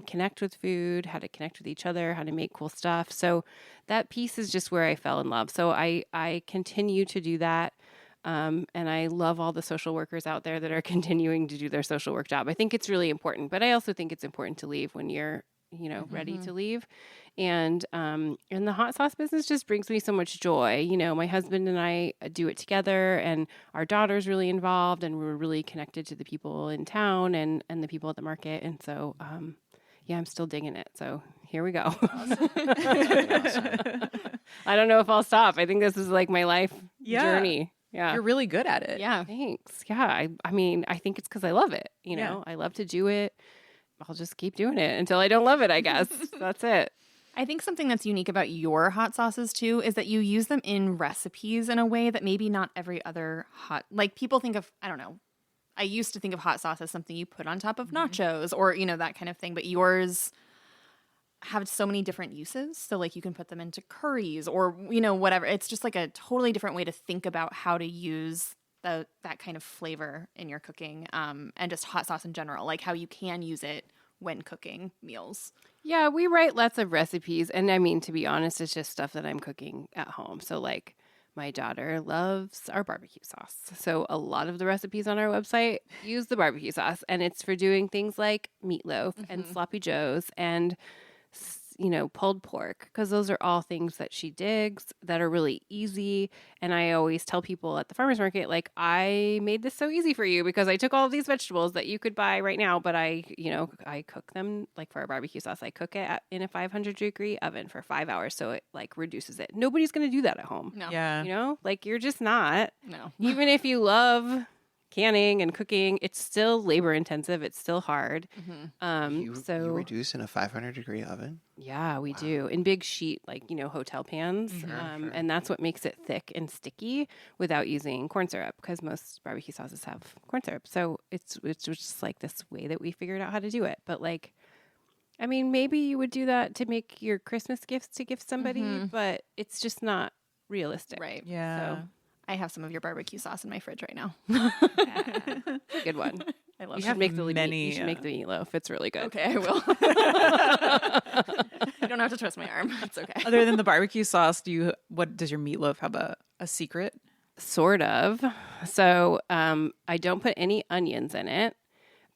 connect with food, how to connect with each other, how to make cool stuff. So that piece is just where I fell in love. So I continue to do that. And I love all the social workers out there that are continuing to do their social work job. I think it's really important, but I also think it's important to leave when you're ready to leave. And the hot sauce business just brings me so much joy. My husband and I do it together, and our daughter's really involved, and we're really connected to the people in town and the people at the market. And so, I'm still digging it. So here we go. I don't know if I'll stop. I think this is like my life journey. Yeah. You're really good at it. Yeah. Thanks. Yeah. I mean, I think it's because I love it. You know, I love to do it. I'll just keep doing it until I don't love it, I guess. That's it. I think something that's unique about your hot sauces too is that you use them in recipes in a way that maybe not every other like people think of, I don't know. I used to think of hot sauce as something you put on top of nachos or, that kind of thing. But yours have so many different uses. So like you can put them into curries or, whatever. It's just like a totally different way to think about how to use that kind of flavor in your cooking and just hot sauce in general, like how you can use it when cooking meals. Yeah, we write lots of recipes. And I mean, to be honest, it's just stuff that I'm cooking at home. So like my daughter loves our barbecue sauce. So a lot of the recipes on our website use the barbecue sauce. And it's for doing things like meatloaf and sloppy joes and, pulled pork, because those are all things that she digs that are really easy. And I always tell people at the farmer's market, like, I made this so easy for you because I took all of these vegetables that you could buy right now, but I cook them like for our barbecue sauce. I cook it in a 500-degree oven for 5 hours. So it like reduces it. Nobody's going to do that at home. No. Yeah. Like you're just not. No. Even if you love canning and cooking, it's still labor intensive. It's still hard. You reduce in a 500-degree oven? Yeah, we do. In big sheet, like, hotel pans. Sure. And that's what makes it thick and sticky without using corn syrup, because most barbecue sauces have corn syrup. So it's just like this way that we figured out how to do it. But like, I mean, maybe you would do that to make your Christmas gifts to give somebody, but it's just not realistic. Right. Yeah. So I have some of your barbecue sauce in my fridge right now. good one. I love You it. should make the many, you should make the meatloaf. It's really good. Okay, I will. You don't have to twist my arm. It's okay. Other than the barbecue sauce, what does your meatloaf have a secret? Sort of. So I don't put any onions in it,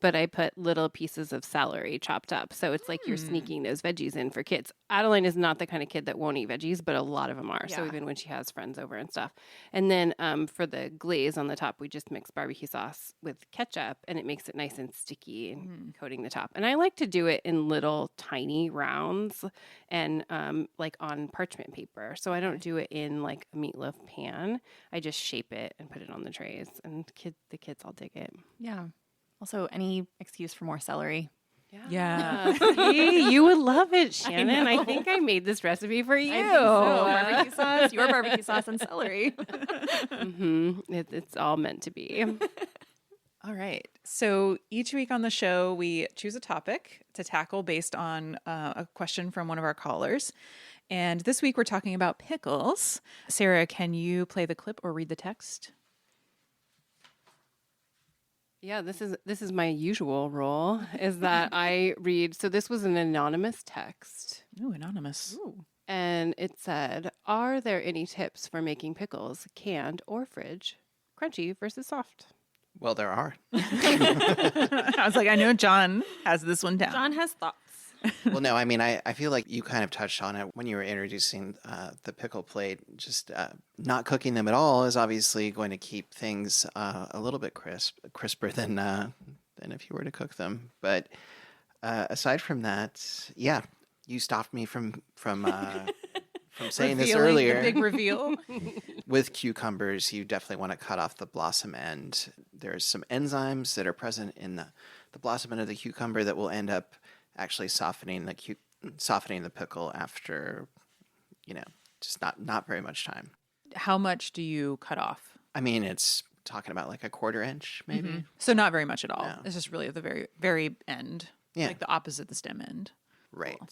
but I put little pieces of celery chopped up. So it's like you're sneaking those veggies in for kids. Adeline is not the kind of kid that won't eat veggies, but a lot of them are. So Yeah. even when she has friends over and stuff. And then for the glaze on the top, we just mix barbecue sauce with ketchup, and it makes it nice and sticky and coating the top. And I like to do it in little tiny rounds and like on parchment paper. So I don't do it in like a meatloaf pan. I just shape it and put it on the trays, and the kids all dig it. Yeah. Also, any excuse for more celery. Yeah. See, you would love it, Shannon. I think I made this recipe for you. I think so. Barbecue sauce, your barbecue sauce and celery. It's all meant to be. All right. So each week on the show, we choose a topic to tackle based on a question from one of our callers. And this week we're talking about pickles. Sarah, can you play the clip or read the text? Yeah, this is my usual role, is that I read. So this was an anonymous text. Ooh, anonymous. Ooh. And it said, "Are there any tips for making pickles, canned or fridge, crunchy versus soft?" Well, there are. I was like, I know John has this one down. John has thoughts. Well, no, I mean, I feel like you kind of touched on it when you were introducing the pickle plate. Just not cooking them at all is obviously going to keep things a little bit crisper than if you were to cook them. But aside from that, yeah, you stopped me from saying this Revealing earlier. the big reveal. With cucumbers, you definitely want to cut off the blossom end. There's some enzymes that are present in the blossom end of the cucumber that will end up actually softening the pickle after, just not very much time. How much do you cut off? I mean, it's talking about like a 1/4 inch, maybe. So not very much at all. No. It's just really at the very, very end. Yeah. Like the opposite the stem end. Right. Cool.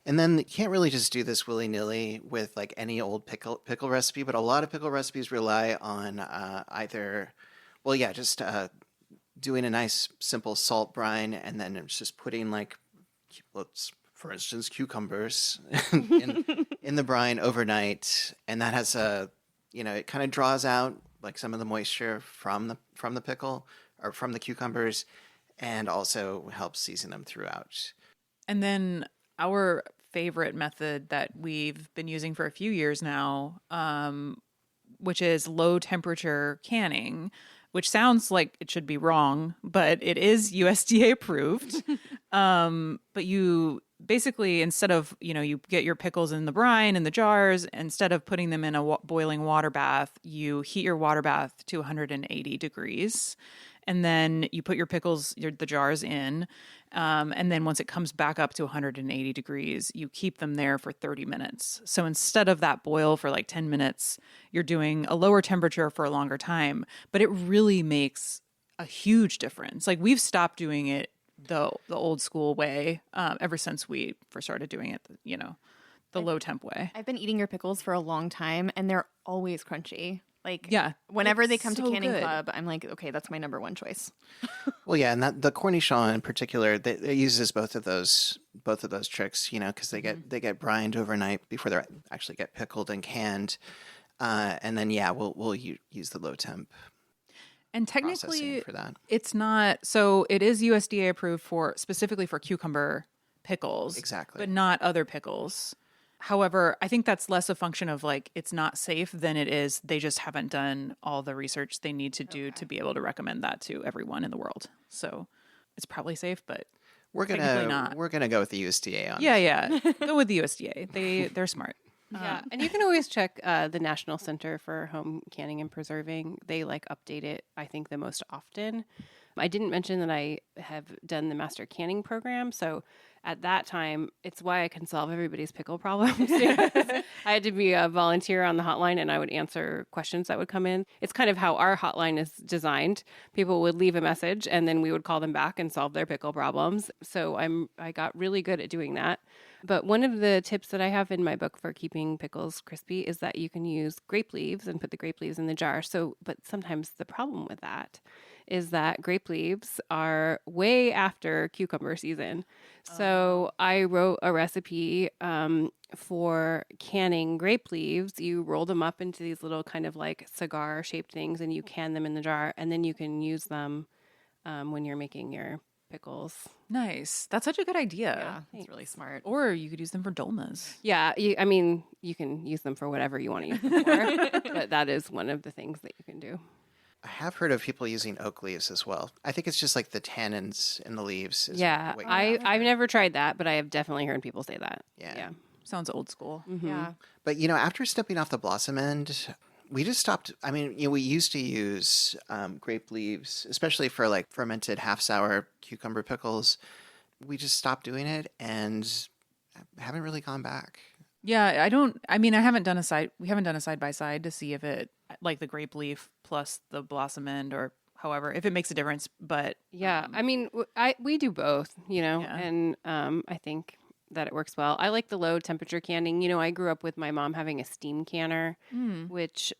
And then you can't really just do this willy-nilly with like any old pickle recipe, but a lot of pickle recipes rely on just doing a nice simple salt brine, and then it's just putting like, for instance, cucumbers in the brine overnight, and that has it kind of draws out like some of the moisture from the pickle or from the cucumbers, and also helps season them throughout. And then our favorite method that we've been using for a few years now, which is low temperature canning, which sounds like it should be wrong, but it is USDA approved. But you basically, instead of, you get your pickles in the brine in the jars, instead of putting them in a boiling water bath, you heat your water bath to 180 degrees. And then you put your pickles, the jars in. And then once it comes back up to 180 degrees, you keep them there for 30 minutes. So instead of that boil for like 10 minutes, you're doing a lower temperature for a longer time. But it really makes a huge difference. Like we've stopped doing it the old school way ever since we first started doing it, the low temp way. I've been eating your pickles for a long time, and they're always crunchy. Like, yeah, whenever they come to so Canning good. Club, I'm like, okay, that's my number one choice. Well, yeah, and the Cornichon in particular, it uses both of those tricks, because they get brined overnight before they actually get pickled and canned, and then we'll use the low temp. And technically, for that. It's not. So it is USDA approved specifically for cucumber pickles, Exactly, but not other pickles. However, I think that's less a function of like it's not safe than it is they just haven't done all the research they need to do to be able to recommend that to everyone in the world. So it's probably safe, but we're gonna go with the USDA on this. Yeah. Go with the USDA. They're smart. Yeah, and you can always check the National Center for Home Canning and Preserving. They update it, I think, the most often. I didn't mention that I have done the Master Canning Program, so at that time, it's why I can solve everybody's pickle problems. I had to be a volunteer on the hotline, and I would answer questions that would come in. It's kind of how our hotline is designed. People would leave a message, and then we would call them back and solve their pickle problems. So I got really good at doing that. But one of the tips that I have in my book for keeping pickles crispy is that you can use grape leaves and put the grape leaves in the jar. But sometimes the problem with that is that grape leaves are way after cucumber season. So I wrote a recipe for canning grape leaves. You roll them up into these little kind of like cigar shaped things and you can them in the jar, and then you can use them when you're making your pickles. Nice. That's such a good idea. Yeah, that's really smart. Or you could use them for dolmas. Yeah, you can use them for whatever you want to use them for, but that is one of the things that you can do. I have heard of people using oak leaves as well. I think it's just like the tannins in the leaves. Yeah, I've never tried that, but I have definitely heard people say that. Yeah. Sounds old school. Mm-hmm. Yeah. But, after stepping off the blossom end, we just stopped. I mean, we used to use grape leaves, especially for like fermented half sour cucumber pickles. We just stopped doing it and haven't really gone back. Yeah, we haven't done a side by side to see if it, like the grape leaf plus the blossom end or however, if it makes a difference. But yeah, we do both, and I think that it works well. I like the low temperature canning. I grew up with my mom having a steam canner, which,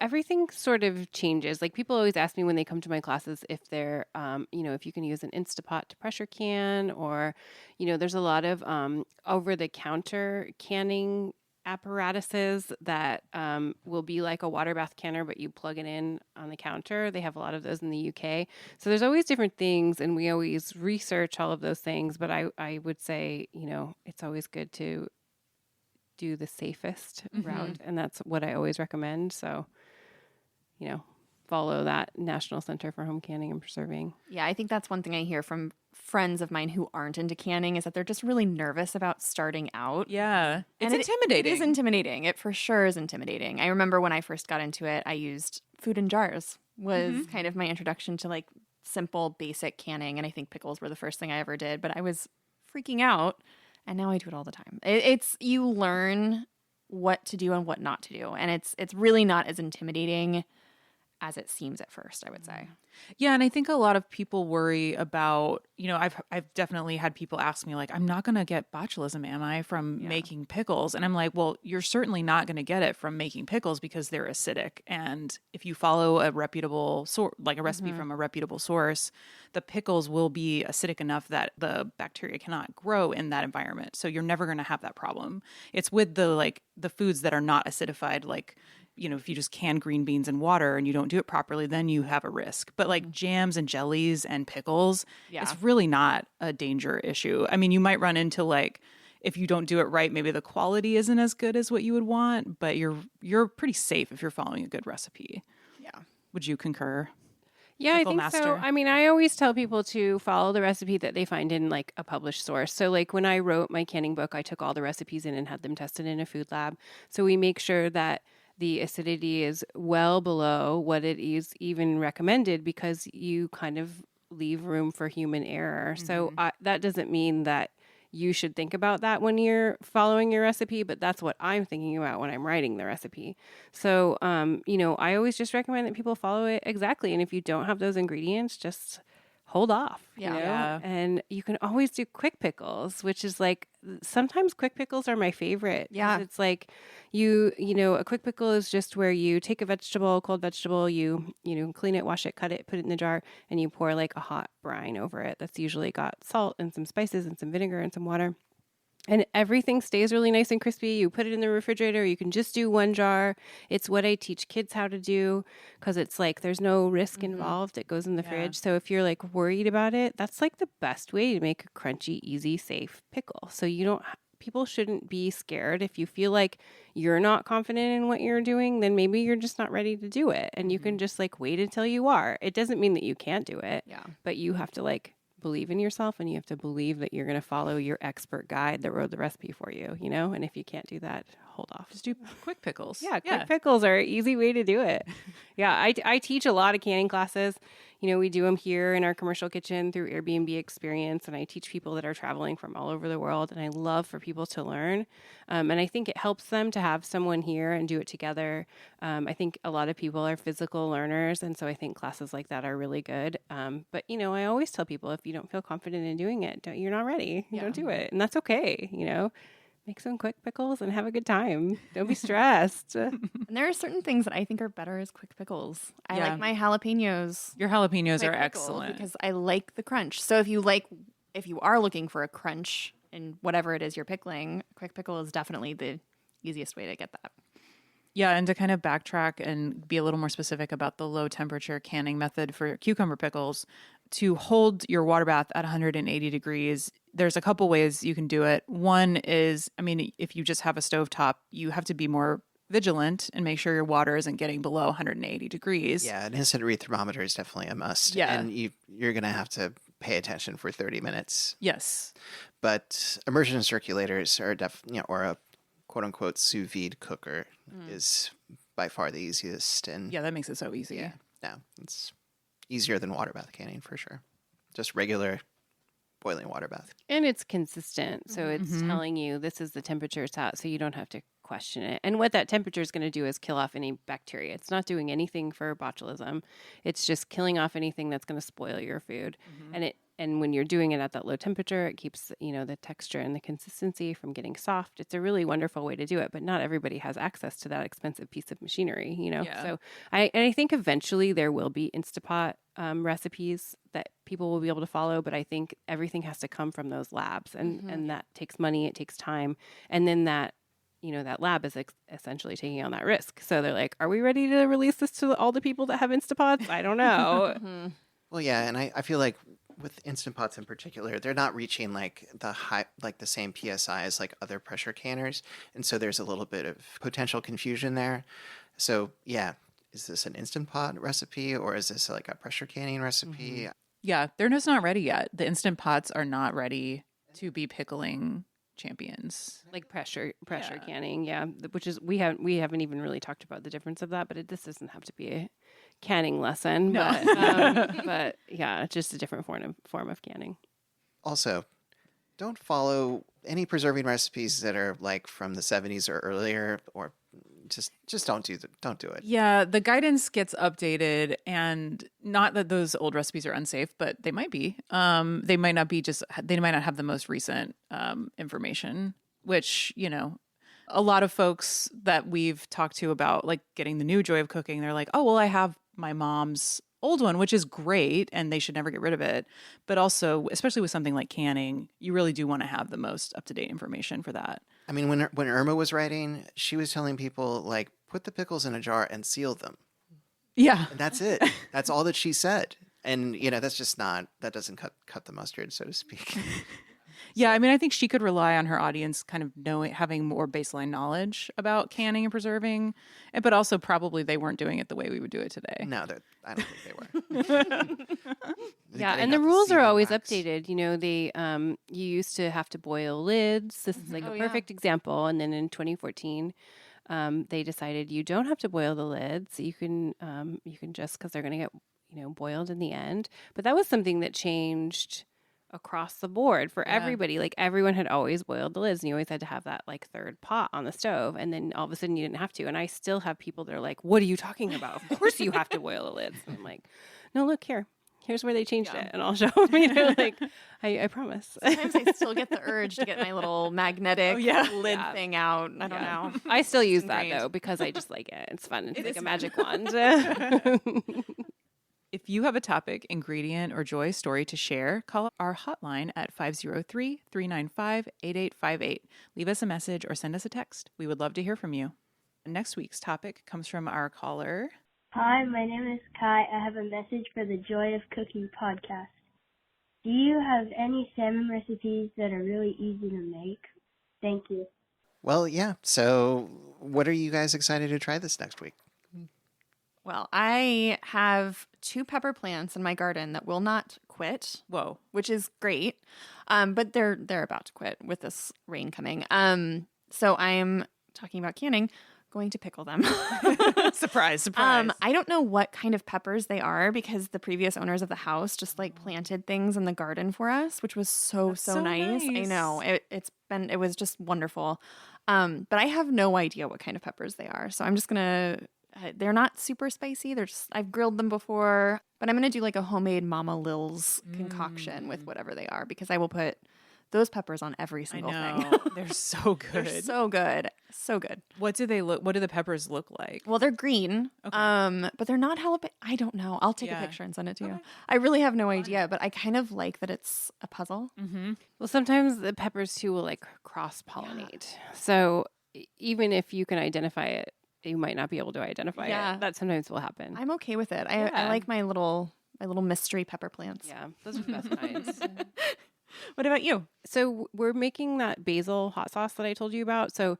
everything sort of changes. Like people always ask me when they come to my classes if they're, if you can use an Instapot to pressure can, or, there's a lot of over the counter canning apparatuses that will be like a water bath canner, but you plug it in on the counter. They have a lot of those in the UK. So there's always different things, and we always research all of those things. But I would say, it's always good to do the safest route, and that's what I always recommend. So, follow that National Center for Home Canning and Preserving. Yeah, I think that's one thing I hear from friends of mine who aren't into canning is that they're just really nervous about starting out. yeah, it's And intimidating. It is intimidating. It for sure is intimidating. I remember when I first got into it, I used food in jars was kind of my introduction to like simple, basic canning. And I think pickles were the first thing I ever did, but I was freaking out. And now I do it all the time. It's you learn what to do and what not to do. And it's really not as intimidating as it seems at first, I would say. Yeah, and I think a lot of people worry about, I've definitely had people ask me like, I'm not going to get botulism, am I, from making pickles? And I'm like, well, you're certainly not going to get it from making pickles because they're acidic. And if you follow a reputable like a recipe from a reputable source, the pickles will be acidic enough that the bacteria cannot grow in that environment. So you're never going to have that problem. It's with the foods that are not acidified, like, if you just can green beans and water and you don't do it properly, then you have a risk. But like jams and jellies and pickles, it's really not a danger issue. I mean, you might run into like, if you don't do it right, maybe the quality isn't as good as what you would want, but you're pretty safe if you're following a good recipe. Yeah. Would you concur? Yeah, I Pickle think master. so. I mean, I always tell people to follow the recipe that they find in like a published source. So, like when I wrote my canning book, I took all the recipes in and had them tested in a food lab. So we make sure that the acidity is well below what it is even recommended because you kind of leave room for human error. So that doesn't mean that you should think about that when you're following your recipe, but that's what I'm thinking about when I'm writing the recipe. So, I always just recommend that people follow it exactly. And if you don't have those ingredients, just hold off, Yeah. And you can always do quick pickles, which is like sometimes quick pickles are my favorite. 'Cause Yeah. it's like a quick pickle is just where you take a vegetable, cold vegetable, clean it, wash it, cut it, put it in the jar, and you pour like a hot brine over it. That's usually got salt and some spices and some vinegar and some water. And everything stays really nice and crispy. You put it in the refrigerator. You can just do one jar. It's what I teach kids how to do because it's like there's no risk involved. It goes in the fridge. So if you're like worried about it, that's like the best way to make a crunchy, easy, safe pickle. So people shouldn't be scared. If you feel like you're not confident in what you're doing, then maybe you're just not ready to do it. And you can just like wait until you are. It doesn't mean that you can't do it. Yeah. But you have to like believe in yourself and you have to believe that you're going to follow your expert guide that wrote the recipe for you, And if you can't do that, hold off. Just do quick pickles. Yeah, quick pickles are an easy way to do it. Yeah, I teach a lot of canning classes. We do them here in our commercial kitchen through Airbnb Experience, and I teach people that are traveling from all over the world, and I love for people to learn. And I think it helps them to have someone here and do it together. I think a lot of people are physical learners, and so I think classes like that are really good. But, I always tell people if you don't feel confident in doing it, you're not ready. Don't do it. And that's okay, Make some quick pickles and have a good time. Don't be stressed. And there are certain things that I think are better as quick pickles. I Yeah. like my jalapenos. Your jalapenos quick are pickle excellent. because I like the crunch. So if you are looking for a crunch in whatever it is you're pickling, a quick pickle is definitely the easiest way to get that. Yeah, and to kind of backtrack and be a little more specific about the low temperature canning method for cucumber pickles, to hold your water bath at 180 degrees, there's a couple ways you can do it. One is, if you just have a stovetop, you have to be more vigilant and make sure your water isn't getting below 180 degrees. Yeah, an instant read thermometer is definitely a must. Yeah. And you're going to have to pay attention for 30 minutes. Yes. But immersion circulators are or a quote-unquote sous vide cooker is by far the easiest. And Yeah, that makes it so easy. yeah, it's easier than water bath canning for sure. Just regular boiling water bath. And it's consistent. So it's telling you this is the temperature it's at, so you don't have to question it. And what that temperature is going to do is kill off any bacteria. It's not doing anything for botulism. It's just killing off anything that's going to spoil your food. And when you're doing it at that low temperature, it keeps, the texture and the consistency from getting soft. It's a really wonderful way to do it, but not everybody has access to that expensive piece of machinery, Yeah. So I think eventually there will be Instapot recipes that people will be able to follow, but I think everything has to come from those labs and that takes money, it takes time. And then that lab is essentially taking on that risk. So they're like, are we ready to release this to all the people that have Instapots? I don't know. Well, yeah, and I feel like with Instant Pots in particular, they're not reaching like the same PSI as like other pressure canners, and so there's a little bit of potential confusion there. So yeah, is this an Instant Pot recipe or is this like a pressure canning recipe? Yeah, they're just not ready yet. The Instant Pots are not ready to be pickling champions. Like pressure canning, which is we haven't even really talked about the difference of that, but this doesn't have to be a canning lesson. No. But yeah, it's just a different form of canning. Also, don't follow any preserving recipes that are like from the 70s or earlier, or just don't do it. Yeah, the guidance gets updated, and not that those old recipes are unsafe, but they might be. They might not have the most recent information, which, a lot of folks that we've talked to about like getting the new joy of cooking, they're like, oh, well, I have my mom's old one, which is great, and they should never get rid of it. But also, especially with something like canning, you really do want to have the most up-to-date information for that. I mean, when Irma was writing, she was telling people like, put the pickles in a jar and seal them. Yeah. And that's it. That's all that she said. And that's just that doesn't cut the mustard, so to speak. Yeah, I mean, I think she could rely on her audience kind of having more baseline knowledge about canning and preserving, but also probably they weren't doing it the way we would do it today. No, I don't think they were. Yeah, They and got the rules are sealing always wax. updated. You know, you used to have to boil lids. This is like Oh, a yeah. perfect example. And then in 2014, they decided you don't have to boil the lids. You can just, because they're going to get boiled in the end. But that was something that changed across the board for everybody. Like everyone had always boiled the lids, and you always had to have that like third pot on the stove. And then all of a sudden you didn't have to. And I still have people that are like, "What are you talking about? Of course you have to boil the lids." And I'm like, "No, look here. Here's where they changed it," and I'll show them. Like, I promise. Sometimes I still get the urge to get my little magnetic lid thing out. I don't know. I still use that ingrained. though because I just like it. It's fun. It's like a magic wand. If you have a topic, ingredient, or joy story to share, call our hotline at 503-395-8858. Leave us a message or send us a text. We would love to hear from you. Next week's topic comes from our caller. Hi, my name is Kai. I have a message for the Joy of Cooking podcast. Do you have any salmon recipes that are really easy to make? Thank you. Well, yeah. So what are you guys excited to try this next week? Well, I have 2 pepper plants in my garden that will not quit. Whoa. Which is great. But they're about to quit with this rain coming. So I'm talking about canning, going to pickle them. Surprise. I don't know what kind of peppers they are because the previous owners of the house just like planted things in the garden for us, which was so nice. I know. It was just wonderful. But I have no idea what kind of peppers they are. So I'm just gonna they're not super spicy. I've grilled them before, but I'm going to do like a homemade Mama Lil's concoction with whatever they are because I will put those peppers on every single thing. They're so good. They're so good. So good. What do the peppers look like? Well, they're green, but they're not jalapeno. I don't know. I'll take a picture and send it to you. I really have no idea, but I kind of like that it's a puzzle. Mm-hmm. Well, sometimes the peppers too will like cross-pollinate. Yeah. So even if you can identify it, you might not be able to identify it. That sometimes will happen. I'm okay with it. I like my little mystery pepper plants. Yeah, those are the best kinds. What about you? So we're making that basil hot sauce that I told you about. So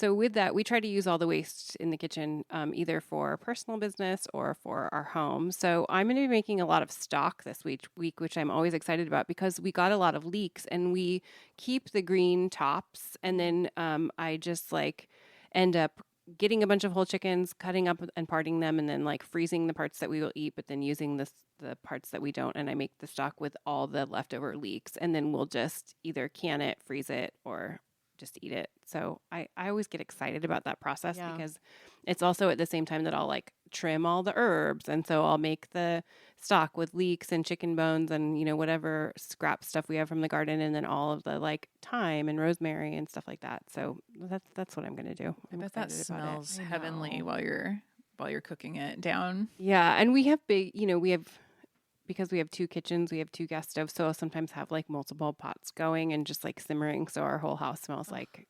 with that, we try to use all the waste in the kitchen, either for personal business or for our home. So I'm going to be making a lot of stock this week, which I'm always excited about because we got a lot of leeks and we keep the green tops. And then I just like end up getting a bunch of whole chickens, cutting up and parting them, and then like freezing the parts that we will eat, but then using the parts that we don't. And I make the stock with all the leftover leeks, and then we'll just either can it, freeze it, or just eat it. So I always get excited about that process because it's also at the same time that I'll like trim all the herbs. And so I'll make the stock with leeks and chicken bones and, whatever scrap stuff we have from the garden. And then all of the like thyme and rosemary and stuff like that. So that's what I'm going to do. I bet that smells heavenly while you're cooking it down. Yeah. And we have because we have 2 kitchens, we have 2 gas stoves. So I'll sometimes have like multiple pots going and just like simmering. So our whole house smells like,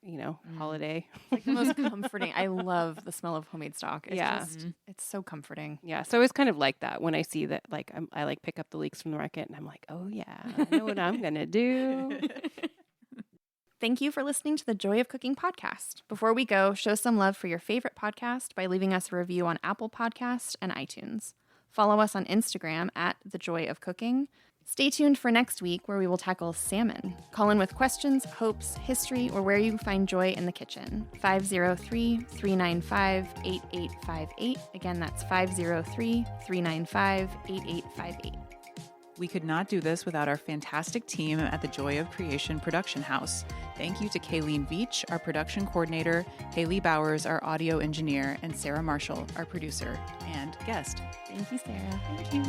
holiday. Like the most comforting. I love the smell of homemade stock. It's it's so comforting. Yeah. So it's kind of like that when I see that, like, I like pick up the leeks from the market and I'm like, oh yeah, I know what I'm going to do. Thank you for listening to the Joy of Cooking podcast. Before we go, show some love for your favorite podcast by leaving us a review on Apple Podcasts and iTunes. Follow us on Instagram at The Joy of Cooking. Stay tuned for next week where we will tackle salmon. Call in with questions, hopes, history, or where you find joy in the kitchen. 503-395-8858. Again, that's 503-395-8858. We could not do this without our fantastic team at the Joy of Creation production house. Thank you to Kayleen Veach, our production coordinator, Haley Bowers, our audio engineer, and Sarah Marshall, our producer and guest. Thank you, Sarah. Thank you.